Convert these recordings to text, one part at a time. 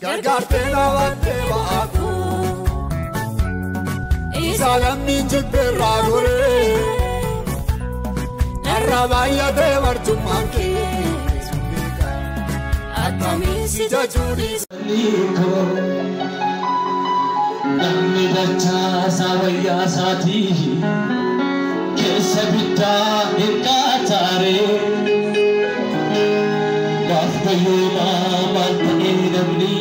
gargaartena watte ba'atu isalamni jibberra gore arrabaya de wartumanke atami si jajuri namni dacha sawaya sati kesabita inkatare wafdayuma mantani namni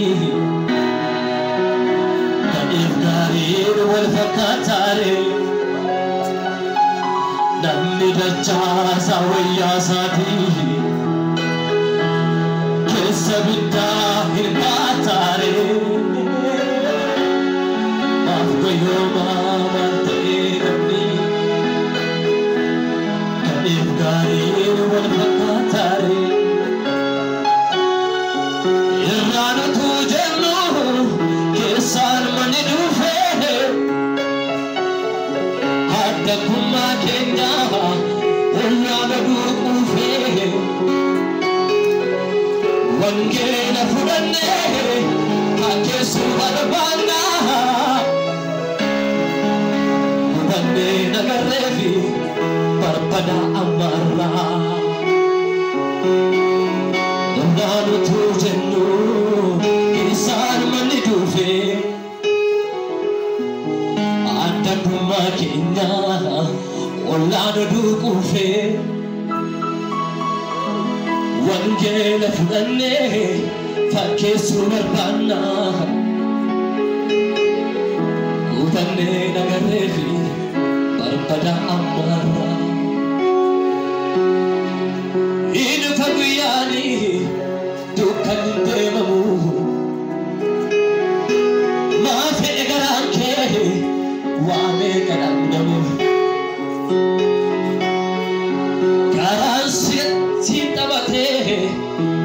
kadifgarir wal fakatare namni dacha sawaya sati kesabita inkatare wafdayuma mantani namni kadifgarir wal fakatare irranatu jennu kesan manidufe hadda kuma kenya irranatu kufe wangela fudanne hakesu albana fudanne nagarefi parpada amarra irranatu jennu kesan manidufe hadda kuma kenya irranatu kufe wangela fudanne fakesu albana fudanne nagarefi parpada amarra inu faguyani dukan demamu ma fe garanke wa me kadamdamu garansit sitabate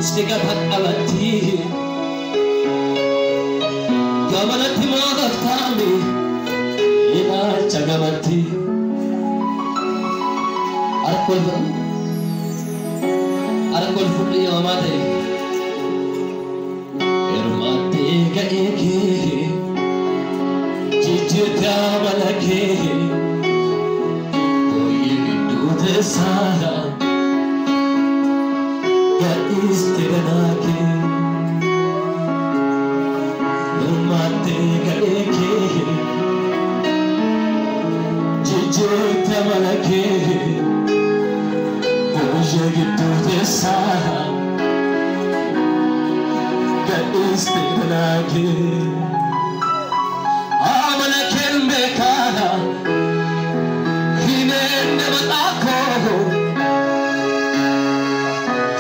stiga bhakavati gamanati modaftami ina chagavati Arakol fundi amate ermate gaeke jijita malake oye dudhe sara istirnake ermate gaeke jijita malake Jagito desa, kadistinake. Amana kelmekana, hine nematako.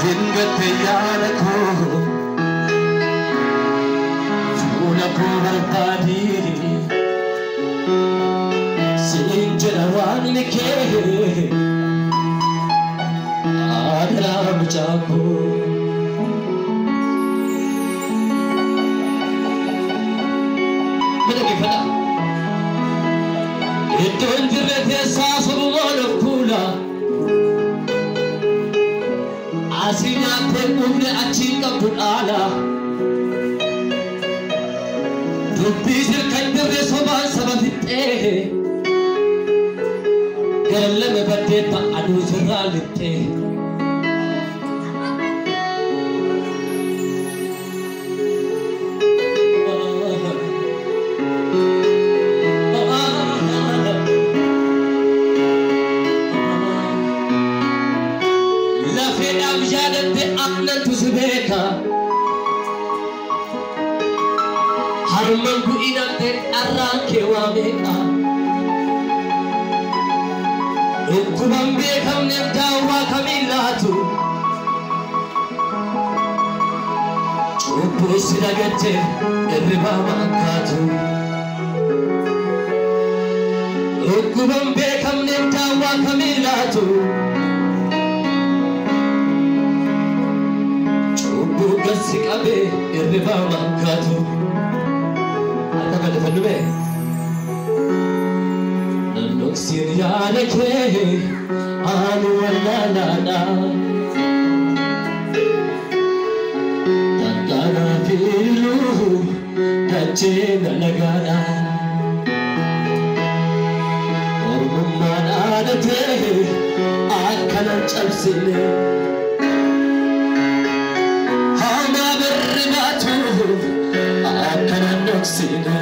Hingate yanako, funa kubarpadi. Sinjarawan nike. Adram Chaco Menagi pada Itu intirete sasuruman pula Aslinya temune achinga budala Dubisir kandre soban sababite Galle me bade ta adu siralite Harmangu inate arranke wa meka Ukubambe kamne dawa kamilatu Chupu siragate eriba makatu Ukubambe kamne dawa kamilatu Chupu gasikabe eriba makatu Fallube Nanok siriyane ke Anu wala nana Takana filu Dacheen lagaadha Ormummaan aadatee akkanan cabsine Hamaa barri baatu akkanan dhoksine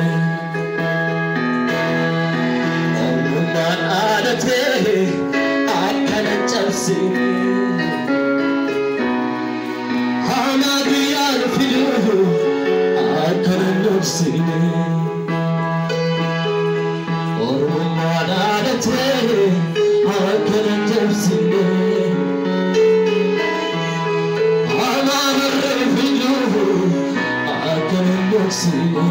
Ormummaan aadatee akkanan cabsine Hamaa guyyaan fidu akkanan dhoksine Ormummaan aadatee akkanan cabsine Hamaa barri fidu akkanan dhoksine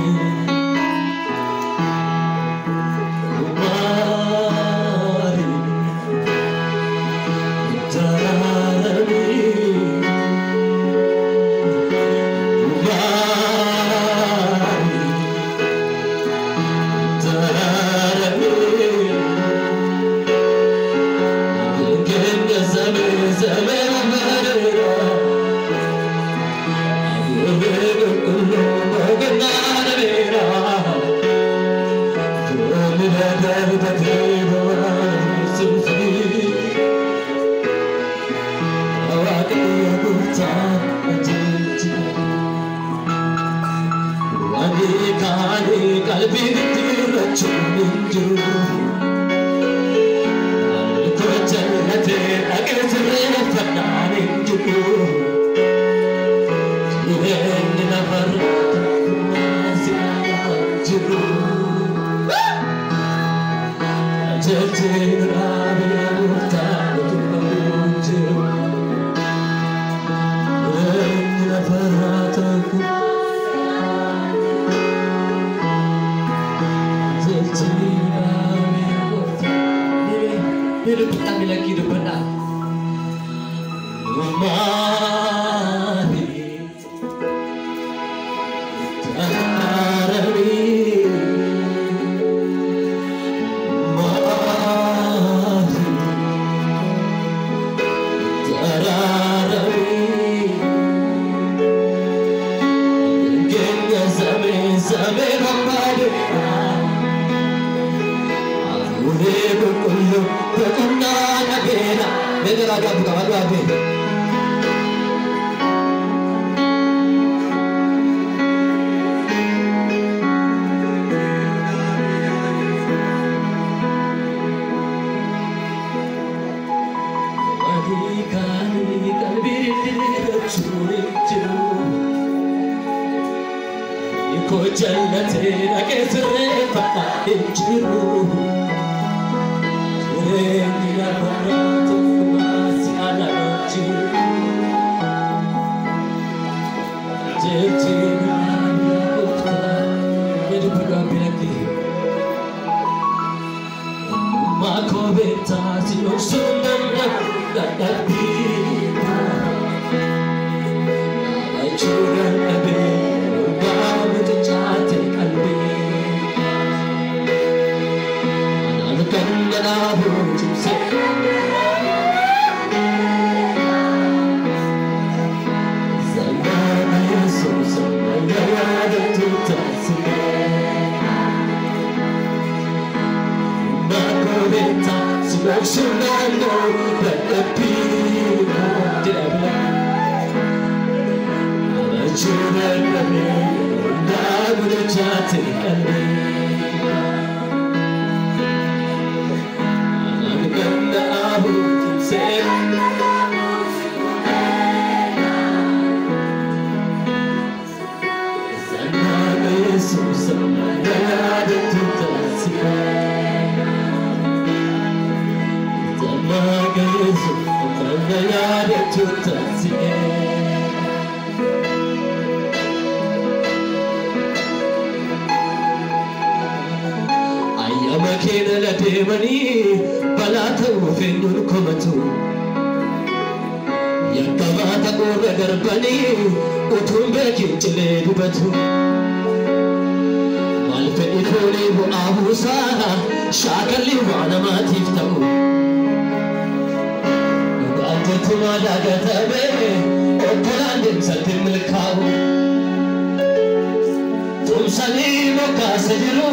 Tumsanii mokaasa jiru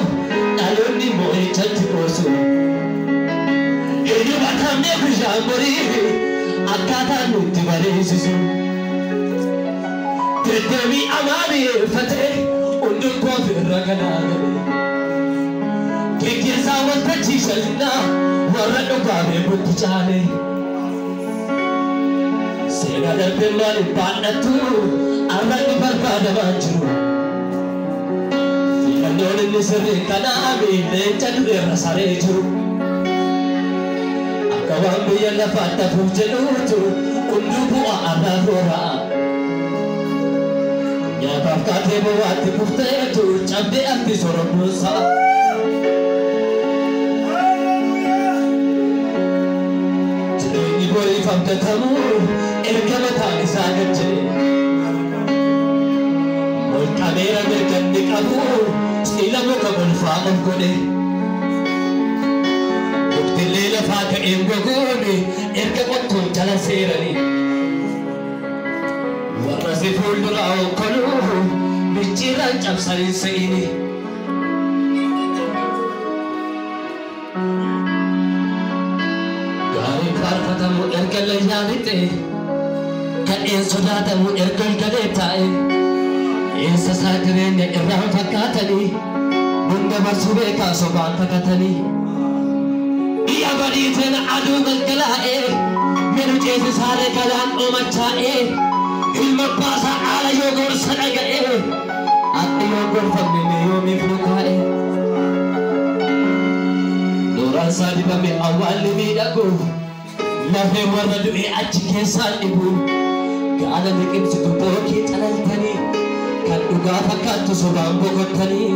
dhaloonni moo'ichatti qoosu. Eenyu batamnee bishaan borii akkaataan nutti bareessisu. Deddeebii amaaniiffatee hundumtuu ofirra galaagale. Geggeessaa waltajjiisannaa warra dhugaamee butti caale. Seenaa darbee maaliif baadhattu arraqni barbaadamaa jiru. Filannoon inni sirrii kanaa leenca dureerra saree jiru. Akka waan biyya lafaatti hafuuf jedhuutu hunduu bu'aa arraa rooraa. Nyaataaf kaatee bobaatti kufteetu cabdee arti sorommuusaa. Jireenyi boriif abdatamu erga mataan isaa gajjee. Molqameera mirganni qabu siila muka golfaa of godhe. Muktillee lafaa ka'een gogoone erga qottuun jala seeranii. Warra si fuulduraa okkoluu micciiraan cabsanii se'ini. Gaariin faarfatamu erga layyaanite kadheen sodaatamu erga galee taa'e. Eessa isaa jireenya irraan fakkaatanii hunda barsuu beekaa sobaan fakkaatanii. Biyya badiiteen aduu galgalaa'ee miru ceesisaalee galaan oomachaa'ee. Ilma baasaa haala yoo gorsa dhaga'ee akka yoo gorfamne yoomiif nu kaa'ee. Nooraan isaa dibame awwaalli miidhagu lafee warra du'ee achi keessaan dhibu. Gaala liqimsitu bookii calaltanii kan dhugaa fakkaattu sobaan boqottanii.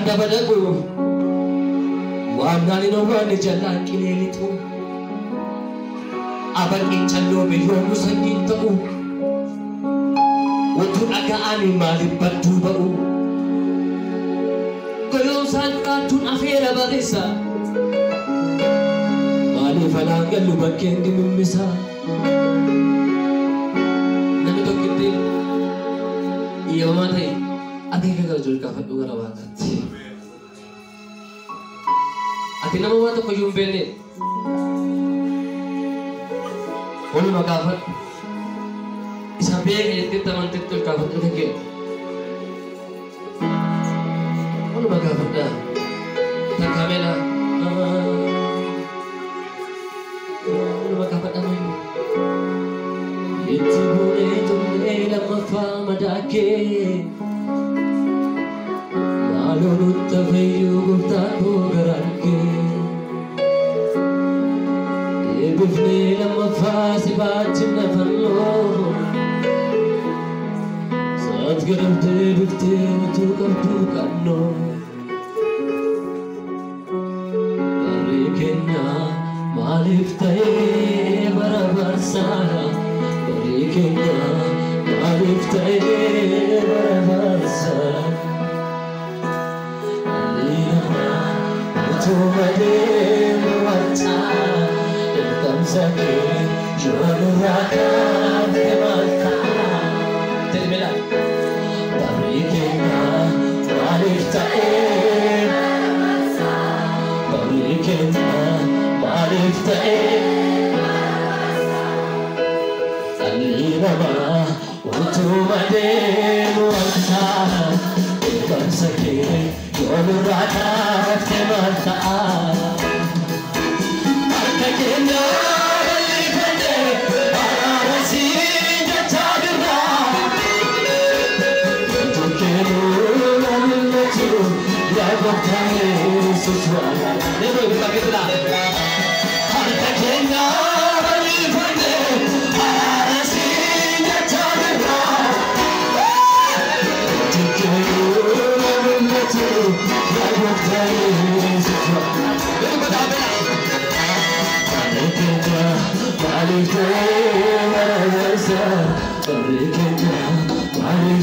Dabalagu waan naani noorani jallaan qileelitu abaqiin calloo biyyoomuu sanyiin ta'u wantu dhaga'anii maaliif badduu ba'u goyoomsaan qaattuun afeera barreessa maaliif alaan gallu bakkeen dimimmisaa namni tokkitti iyyamaa ta'e akeeka gara jalqaafadhu gara waaqaatti. Ati nama waan tokko iyyuu hin beekne walumaa gaafadhu isa beeka jetteetti amanteetti ol gaafadhu kee walumaa gaafadhaa takkaamela walumaa gaafadhaa itti buunee tumnee lammaffaa madaakee. Alonutta fayyuu guftaan boogaranke. Deebifnee lammaffaa si baachifna fannoo. Saat garaftee biftee utuu qabduu kannoo. Barri keenya maaliif ta'ee bara barsaa. Barri keenya maaliif ta'ee bara barsaa. Tumadee muwachaa dirqamsakee joolurraa kaafte malkaa. Termina. Barri keenya maaliif ta'ee barri keenya maaliif ta'ee dhalli namaa tumadee muwachaa dirqamsakee. Joolurraa kaafte malkaa. Harka keenya bal'ifannee araara siin jechaa jirra. Tokkeenuu mul'atu yaa gooftaa Yesuus waala. Harka keenya bal'ifannee araara siin jechaa jirra. Tokkeenuu mul'atu yaa gooftaa Yesuus waala. Maaliif ta'ee bara barsaa barri keenya maaliif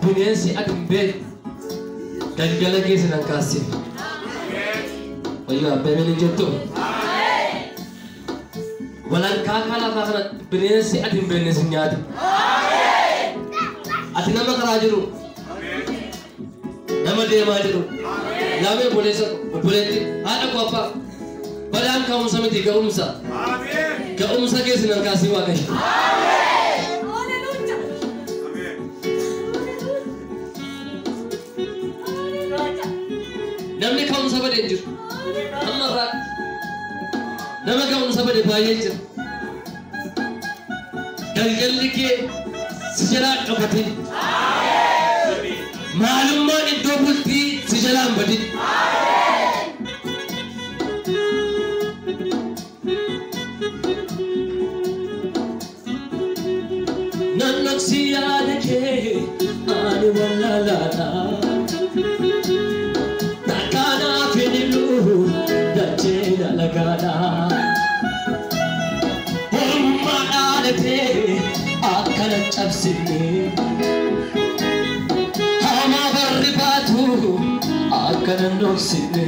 bineensi atin beek galgala keessa nan kaasee wayyoo abbaa meen jettu walakkaa lafaa kana bineensi atin beekne sin nyaata ati nama karaa jiru nama deemaa jiru laamee obboleetti haadha koo abbaa badaan ka'umsa miti ga'umsa keessa nan kaasee waaqayyo namni ka'umsa badee jiru amma irraa nama ka'umsa badee baay'ee jira galgalli kee si jalaa qabate maalummaan iddoo bultii si jalaa hin badin nannoksi yaada kee ani wallalaadha lagada hummaadhaadhate akkana cabsine hamaa barri baatu akkana noksine